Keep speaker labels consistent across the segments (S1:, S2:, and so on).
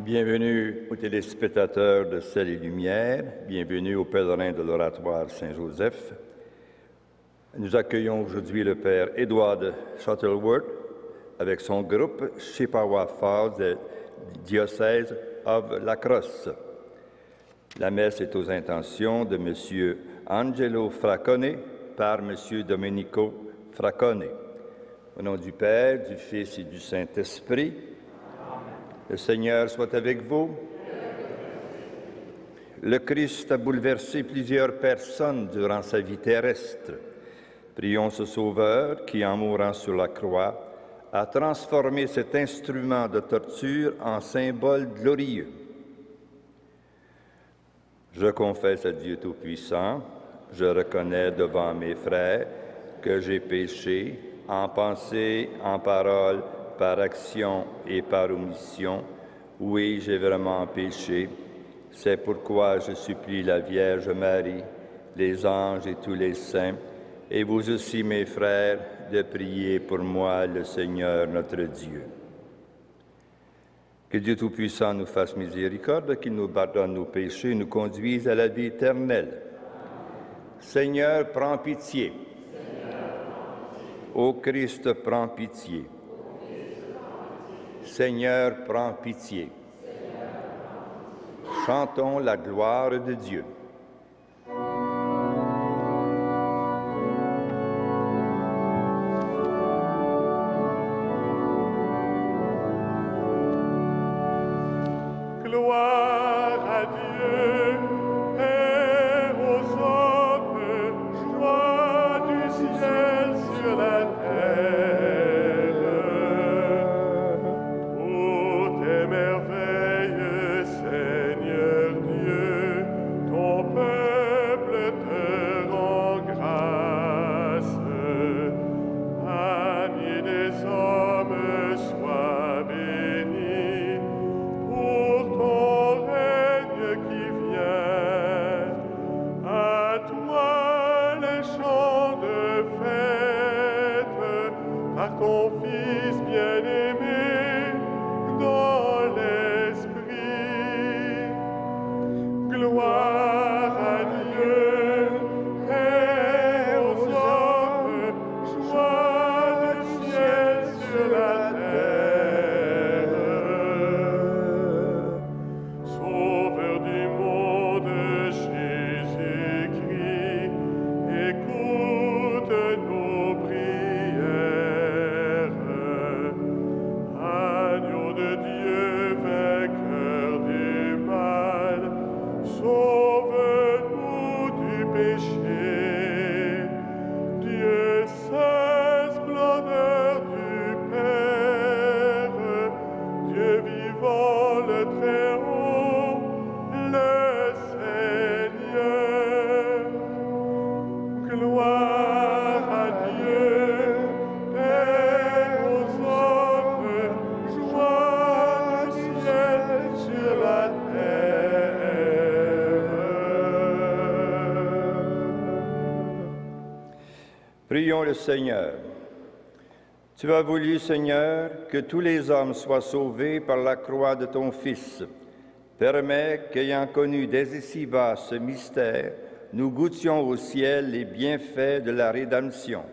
S1: Bienvenue aux téléspectateurs de Ciel et Lumière, bienvenue aux pèlerins de l'Oratoire Saint-Joseph. Nous accueillons aujourd'hui le Père Edward Shuttleworth avec son groupe Chippewa Falls du diocèse of La Crosse. La messe est aux intentions de M. Angelo Fraccone par M. Domenico Fraccone. Au nom du Père, du Fils et du Saint-Esprit, le Seigneur soit avec vous. Le Christ a bouleversé plusieurs personnes durant sa vie terrestre. Prions ce Sauveur qui, en mourant sur la croix, a transformé cet instrument de torture en symbole glorieux. Je confesse à Dieu Tout-Puissant, je reconnais devant mes frères que j'ai péché en pensée, en parole, par action et par omission. Oui, j'ai vraiment péché. C'est pourquoi je supplie la Vierge Marie, les anges et tous les saints, et vous aussi, mes frères, de prier pour moi, le Seigneur notre Dieu. Que Dieu Tout-Puissant nous fasse miséricorde, qu'il nous pardonne nos péchés et nous conduise à la vie éternelle. Seigneur, prends pitié. Ô Christ, prends pitié. Seigneur, prends pitié. Chantons la gloire de Dieu.
S2: Gloire à Dieu et aux hommes, joie du ciel sur la terre. Tout est merveilleux, Seigneur Dieu, ton peuple te rend grâce. Ami des hommes, sois béni pour ton règne qui vient. À toi les chants de fête, par ton Fils bien-aimé dans l'esprit. Gloire à Dieu et aux hommes, joie du ciel sur la terre. Sauveur du monde, Jésus-Christ, écoute nos prières. Agneau de Dieu, vainqueur du mal, sauve-nous du péché. Dieu saint, splendeur du Père, Dieu vivant, le Très-Haut, le Seigneur. Gloire à Dieu et aux hommes, joie du ciel sur la terre.
S1: Prions le Seigneur. Tu as voulu, Seigneur, que tous les hommes soient sauvés par la croix de ton Fils. Permets qu'ayant connu dès ici-bas ce mystère, nous goûtions au ciel les bienfaits de la rédemption.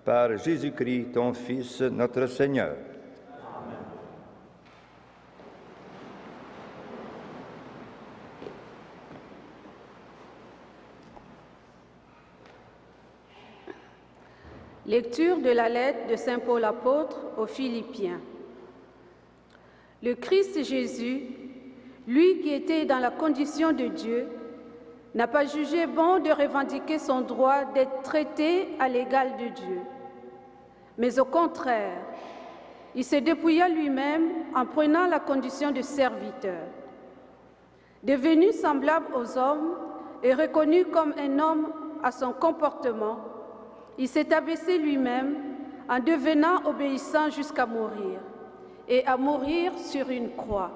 S1: Par Jésus-Christ, ton Fils, notre Seigneur.
S3: Lecture de la lettre de Saint Paul apôtre aux Philippiens. Le Christ Jésus, lui qui était dans la condition de Dieu, n'a pas jugé bon de revendiquer son droit d'être traité à l'égal de Dieu. Mais au contraire, il se dépouilla lui-même en prenant la condition de serviteur. Devenu semblable aux hommes et reconnu comme un homme à son comportement, il s'est abaissé lui-même en devenant obéissant jusqu'à mourir, et à mourir sur une croix.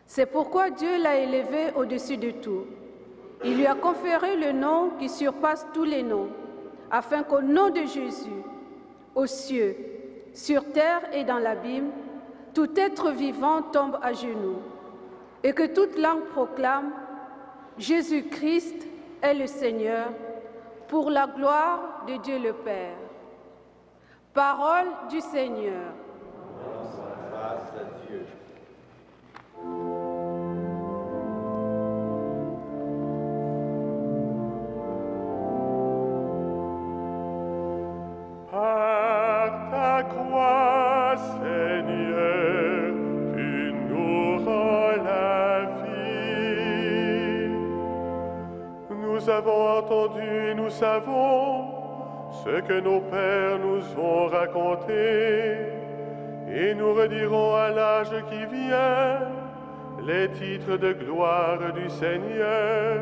S3: C'est pourquoi Dieu l'a élevé au-dessus de tout. Il lui a conféré le nom qui surpasse tous les noms, afin qu'au nom de Jésus, aux cieux, sur terre et dans l'abîme, tout être vivant tombe à genoux et que toute langue proclame Jésus-Christ est le Seigneur, pour la gloire de Dieu le Père. Parole du Seigneur.
S1: Grâce à Dieu.
S2: Par ta croix, Seigneur, tu nous rends la vie. Nous avons entendu et nous savons ce que nos pères nous ont raconté, et nous redirons à l'âge qui vient les titres de gloire du Seigneur.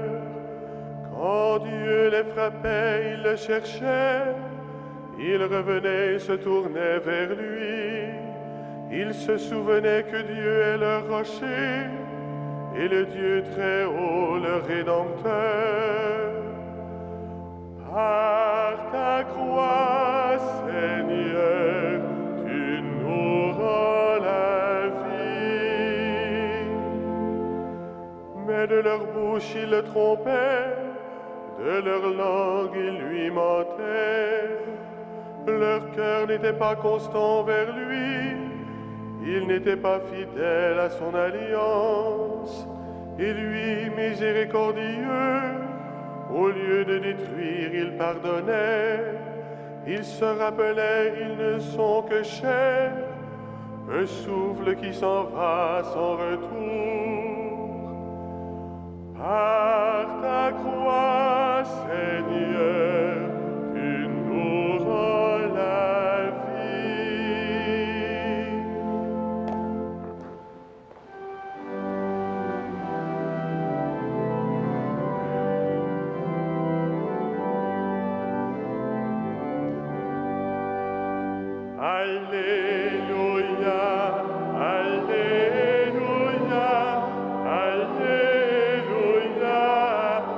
S2: Quand Dieu les frappait, ils le cherchaient. Ils revenaient et se tournaient vers lui. Ils se souvenaient que Dieu est leur rocher et le Dieu très haut, leur Rédempteur. Par ta croix, Seigneur, tu nous rends la vie. Mais de leur bouche, ils le trompaient, de leur langue, ils lui mentaient. Leur cœur n'était pas constant vers lui, ils n'étaient pas fidèles à son alliance. Et lui, miséricordieux, au lieu de détruire, il pardonnait. Il se rappelait, ils ne sont que chair, un souffle qui s'en va sans retour. Par ta croix, Seigneur, tu nous rends la vie. Alléluia, Alléluia, Alléluia,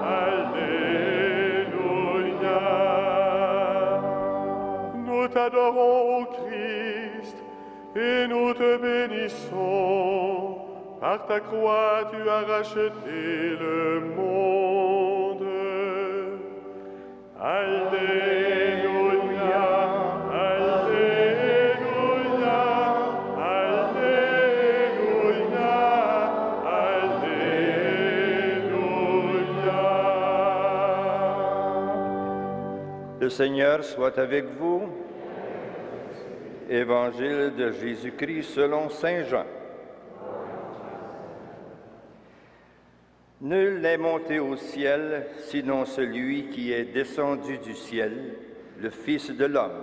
S2: Alléluia. Nous t'adorons, ô Christ, et nous te bénissons. Par ta croix, tu as racheté le monde. Alléluia, Alléluia, Alléluia, Alléluia.
S1: Le Seigneur soit avec vous. Évangile de Jésus-Christ selon saint Jean. Nul n'est monté au ciel, sinon celui qui est descendu du ciel, le Fils de l'homme.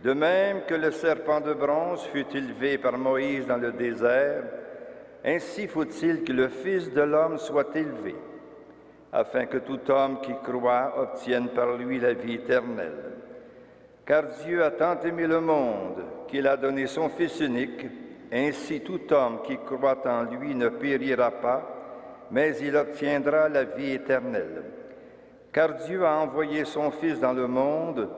S1: De même que le serpent de bronze fut élevé par Moïse dans le désert, ainsi faut-il que le Fils de l'homme soit élevé, afin que tout homme qui croit obtienne par lui la vie éternelle. Car Dieu a tant aimé le monde qu'il a donné son Fils unique, ainsi tout homme qui croit en lui ne périra pas, mais il obtiendra la vie éternelle. Car Dieu a envoyé son Fils dans le monde,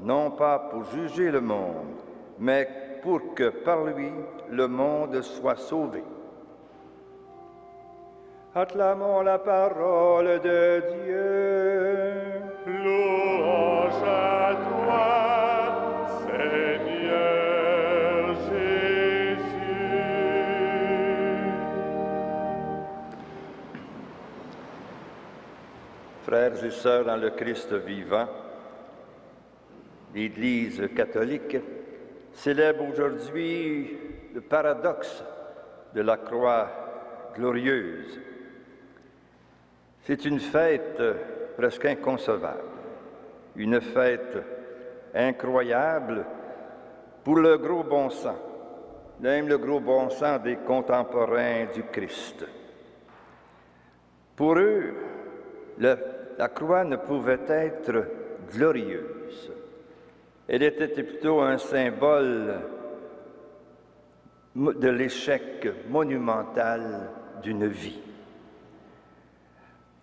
S1: non pas pour juger le monde, mais pour que par lui le monde soit sauvé. Acclamons la parole de Dieu.
S2: Louange à toi, Seigneur Jésus.
S1: Frères et sœurs dans le Christ vivant, l'Église catholique célèbre aujourd'hui le paradoxe de la croix glorieuse. C'est une fête presque inconcevable, une fête incroyable pour le gros bon sens, même le gros bon sens des contemporains du Christ. Pour eux, la croix ne pouvait être glorieuse. Elle était plutôt un symbole de l'échec monumental d'une vie.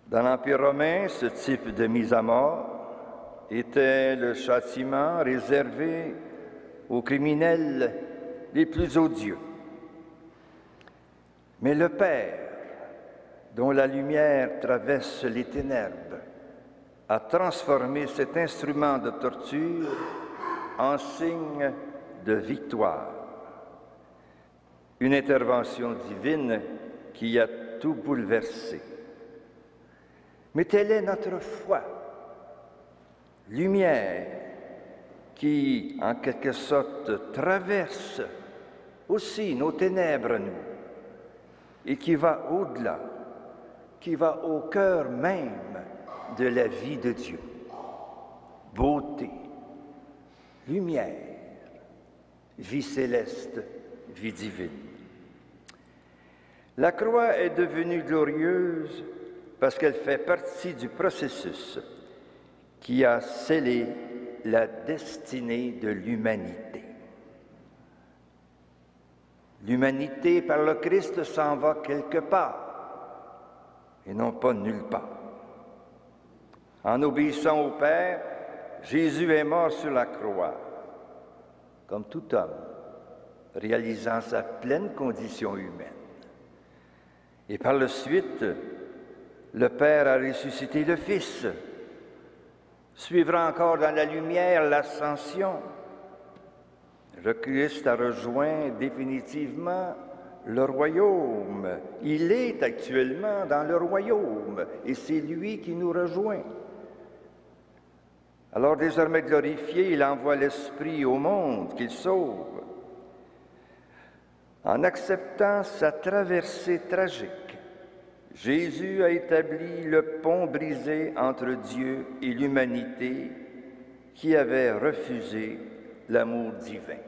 S1: Dans l'Empire romain, ce type de mise à mort était le châtiment réservé aux criminels les plus odieux. Mais le Père, dont la lumière traverse les ténèbres, a transformé cet instrument de torture en signe de victoire. Une intervention divine qui a tout bouleversé. Mais telle est notre foi, lumière qui, en quelque sorte, traverse aussi nos ténèbres, nous, et qui va au-delà, qui va au cœur même de la vie de Dieu. Beauté, lumière, vie céleste, vie divine. La croix est devenue glorieuse parce qu'elle fait partie du processus qui a scellé la destinée de l'humanité. L'humanité, par le Christ, s'en va quelque part et non pas nulle part. En obéissant au Père, Jésus est mort sur la croix, comme tout homme, réalisant sa pleine condition humaine. Et par la suite, le Père a ressuscité le Fils, suivra encore dans la lumière l'ascension. Le Christ a rejoint définitivement le royaume. Il est actuellement dans le royaume et c'est lui qui nous rejoint. Alors désormais glorifié, il envoie l'Esprit au monde qu'il sauve. En acceptant sa traversée tragique, Jésus a établi le pont brisé entre Dieu et l'humanité qui avait refusé l'amour divin.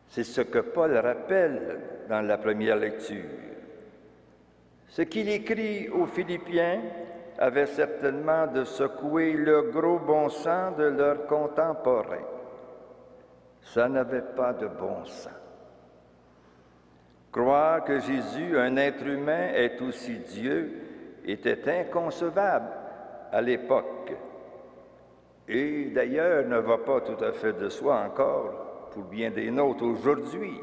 S1: C'est ce que Paul rappelle dans la première lecture. Ce qu'il écrit aux Philippiens avait certainement de secouer le gros bon sens de leurs contemporains. Ça n'avait pas de bon sens. Croire que Jésus, un être humain, est aussi Dieu, était inconcevable à l'époque. Et d'ailleurs ne va pas tout à fait de soi encore pour bien des nôtres aujourd'hui.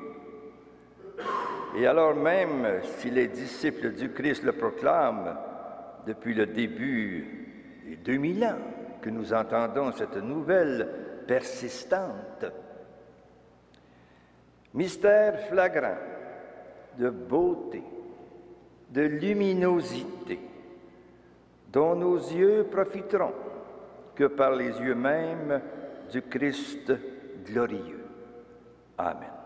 S1: Et alors même si les disciples du Christ le proclament depuis le début des 2000 ans que nous entendons cette nouvelle persistante, mystère flagrant de beauté, de luminosité, dont nos yeux profiteront que par les yeux mêmes du Christ glorieux. Amen.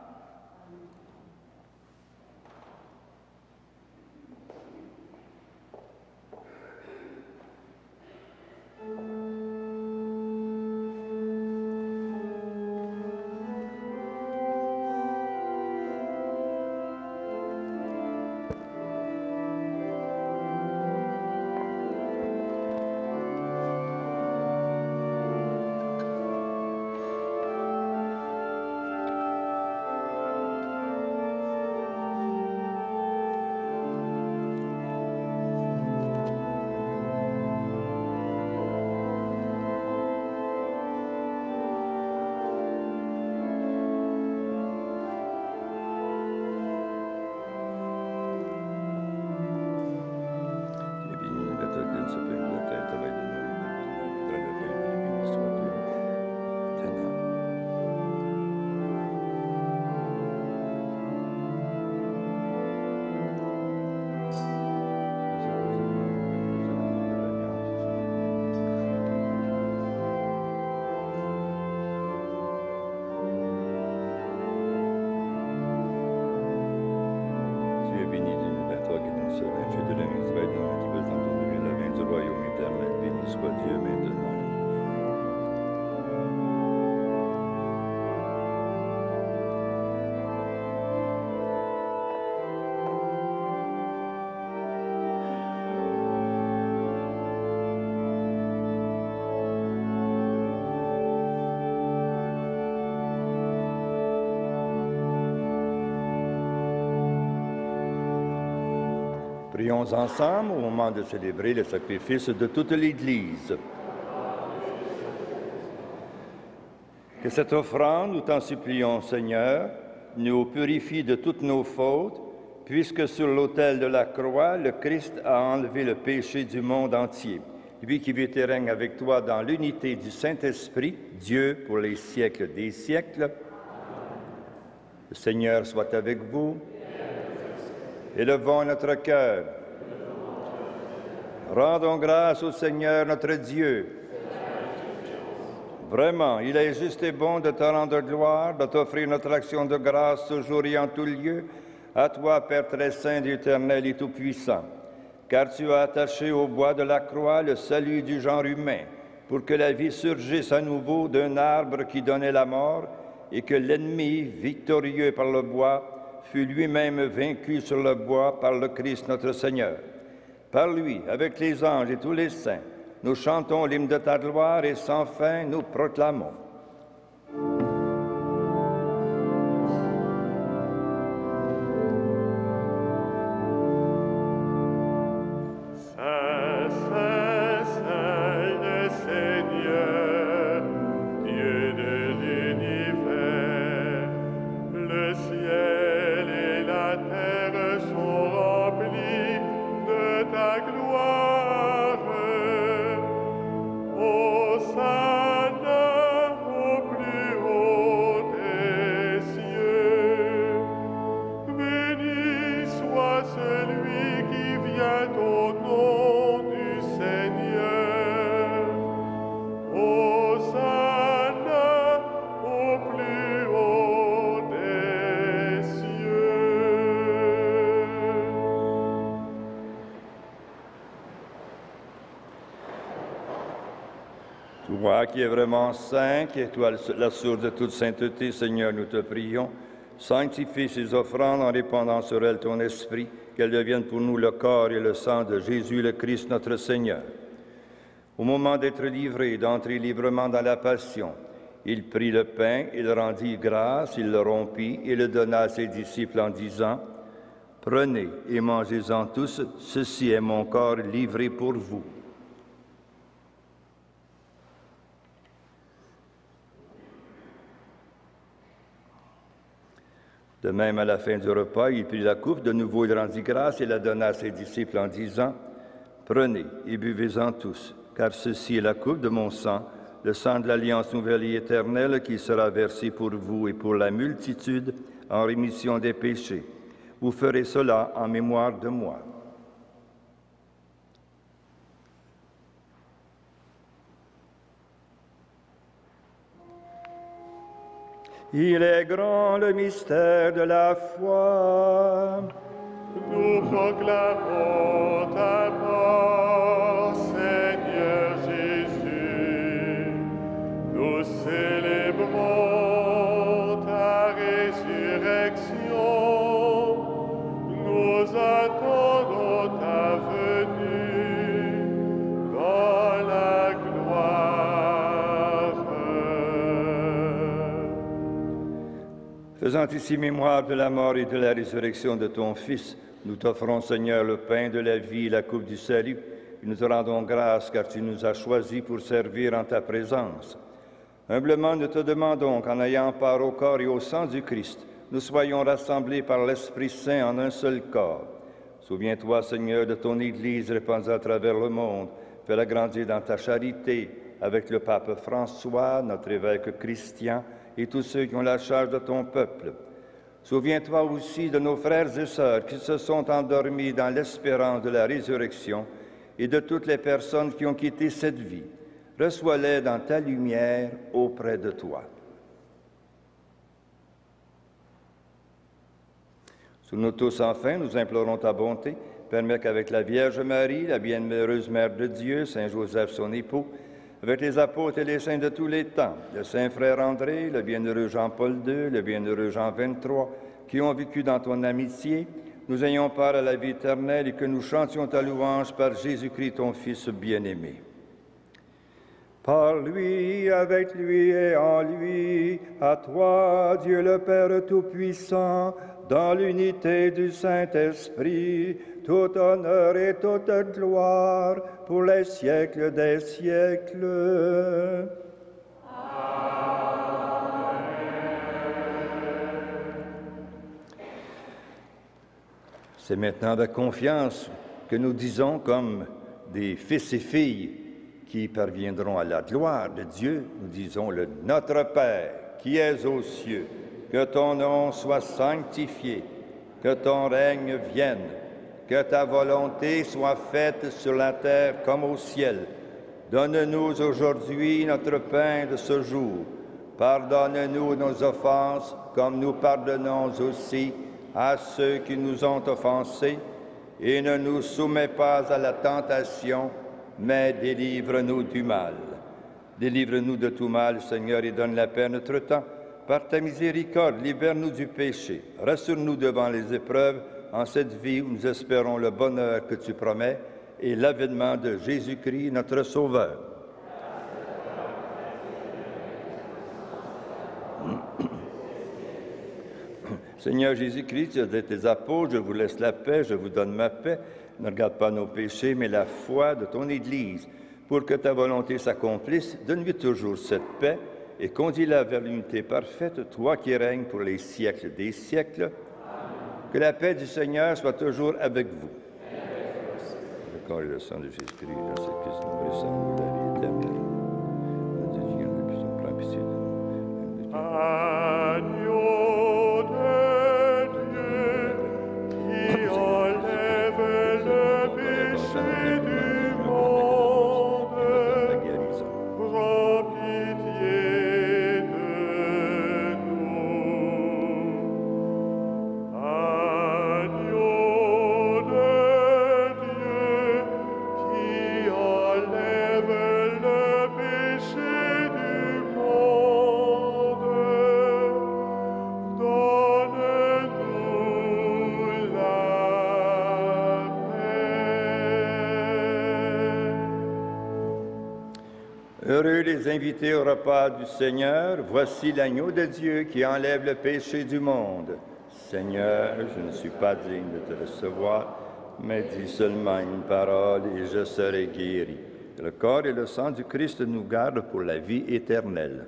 S1: Prions ensemble au moment de célébrer le sacrifice de toute l'Église. Que cette offrande, nous t'en supplions, Seigneur, nous purifie de toutes nos fautes, puisque sur l'autel de la croix, le Christ a enlevé le péché du monde entier. Lui qui vit et règne avec toi dans l'unité du Saint-Esprit, Dieu pour les siècles des siècles. Le Seigneur soit avec vous. Élevons notre cœur. Rendons grâce au Seigneur notre Dieu. Vraiment, il est juste et bon de te rendre gloire, de t'offrir notre action de grâce toujours et en tout lieu, à toi, Père très saint, éternel et tout-puissant. Car tu as attaché au bois de la croix le salut du genre humain, pour que la vie surgisse à nouveau d'un arbre qui donnait la mort, et que l'ennemi, victorieux par le bois, fut lui-même vaincu sur le bois par le Christ notre Seigneur. Par lui, avec les anges et tous les saints, nous chantons l'hymne de ta gloire et sans fin nous proclamons. Toi qui es vraiment saint, qui es toi la source de toute sainteté, Seigneur, nous te prions, sanctifie ces offrandes en répandant sur elles ton esprit, qu'elles deviennent pour nous le corps et le sang de Jésus le Christ notre Seigneur. Au moment d'être livré et d'entrer librement dans la passion, il prit le pain, il rendit grâce, il le rompit et le donna à ses disciples en disant, « Prenez et mangez-en tous, ceci est mon corps livré pour vous. » De même, à la fin du repas, il prit la coupe, de nouveau il rendit grâce et la donna à ses disciples en disant, « Prenez et buvez-en tous, car ceci est la coupe de mon sang, le sang de l'Alliance nouvelle et éternelle qui sera versé pour vous et pour la multitude en rémission des péchés. Vous ferez cela en mémoire de moi. » Il est grand le mystère de la foi.
S2: Nous proclamons ta mort, Seigneur Jésus. Nous célébrons ta résurrection. Nous attendons ta venue dans la gloire.
S1: Faisant ici mémoire de la mort et de la résurrection de ton Fils, nous t'offrons, Seigneur, le pain de la vie et la coupe du salut, et nous te rendons grâce car tu nous as choisis pour servir en ta présence. Humblement, nous te demandons qu'en ayant part au corps et au sang du Christ, nous soyons rassemblés par l'Esprit Saint en un seul corps. Souviens-toi, Seigneur, de ton Église répandue à travers le monde. Fais-la grandir dans ta charité avec le pape François, notre évêque Christian, et tous ceux qui ont la charge de ton peuple. Souviens-toi aussi de nos frères et sœurs qui se sont endormis dans l'espérance de la résurrection et de toutes les personnes qui ont quitté cette vie. Reçois-les dans ta lumière auprès de toi. Sous nous tous, enfin, nous implorons ta bonté. Permets qu'avec la Vierge Marie, la bienheureuse Mère de Dieu, Saint Joseph, son époux, avec les apôtres et les saints de tous les temps, le saint frère André, le bienheureux Jean-Paul II, le bienheureux Jean XXIII, qui ont vécu dans ton amitié, nous ayons part à la vie éternelle et que nous chantions ta louange par Jésus-Christ, ton Fils bien-aimé. Par lui, avec lui et en lui, à toi, Dieu le Père Tout-Puissant, dans l'unité du Saint-Esprit, tout honneur et toute gloire pour les siècles des siècles. Amen. C'est maintenant de confiance que nous disons comme des fils et filles qui parviendront à la gloire de Dieu, nous disons le Notre Père qui es aux cieux, que ton nom soit sanctifié, que ton règne vienne, que ta volonté soit faite sur la terre comme au ciel. Donne-nous aujourd'hui notre pain de ce jour. Pardonne-nous nos offenses comme nous pardonnons aussi à ceux qui nous ont offensés, et ne nous soumets pas à la tentation, mais délivre-nous du mal. Délivre-nous de tout mal, Seigneur, et donne la paix à notre temps. Par ta miséricorde, libère-nous du péché. Rassure-nous devant les épreuves en cette vie où nous espérons le bonheur que tu promets et l'avènement de Jésus-Christ, notre Sauveur. Seigneur Jésus-Christ, tu as dit tes apôtres, je vous laisse la paix, je vous donne ma paix. Ne regarde pas nos péchés, mais la foi de ton Église. Pour que ta volonté s'accomplisse, donne-lui toujours cette paix et conduis-la vers l'unité parfaite, toi qui règnes pour les siècles des siècles. Amen. Que la paix du Seigneur soit toujours avec vous. Le corps et le sang de Jésus-Christ, dans cette Christ, nous sommes la vie éternelle. Heureux les invités au repas du Seigneur, voici l'agneau de Dieu qui enlève le péché du monde. Seigneur, je ne suis pas digne de te recevoir, mais dis seulement une parole et je serai guéri. Le corps et le sang du Christ nous gardent pour la vie éternelle.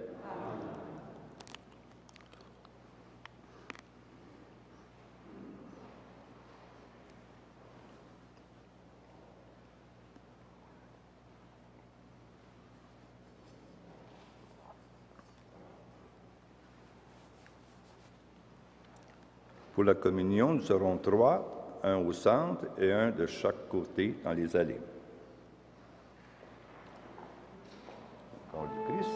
S1: Pour la communion, nous serons 3, un au centre et un de chaque côté dans les allées. Le corps du Christ.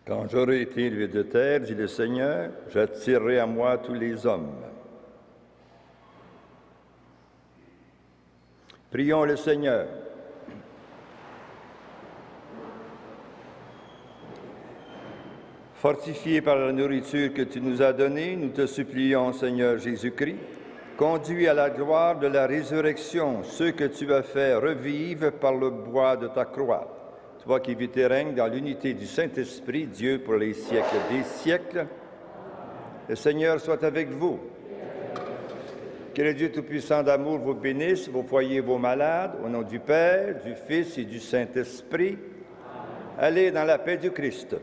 S1: Quand j'aurai été élevé de terre, dit le Seigneur, j'attirerai à moi tous les hommes. Prions le Seigneur. Fortifiés par la nourriture que tu nous as donnée, nous te supplions, Seigneur Jésus-Christ, conduis à la gloire de la résurrection ceux que tu as fait revivre par le bois de ta croix. Toi qui vis et règnes dans l'unité du Saint-Esprit, Dieu pour les siècles des siècles. Le Seigneur soit avec vous. Que le Dieu Tout-Puissant d'amour vous bénisse, vos foyers, vos malades, au nom du Père, du Fils et du Saint-Esprit. Allez dans la paix du Christ.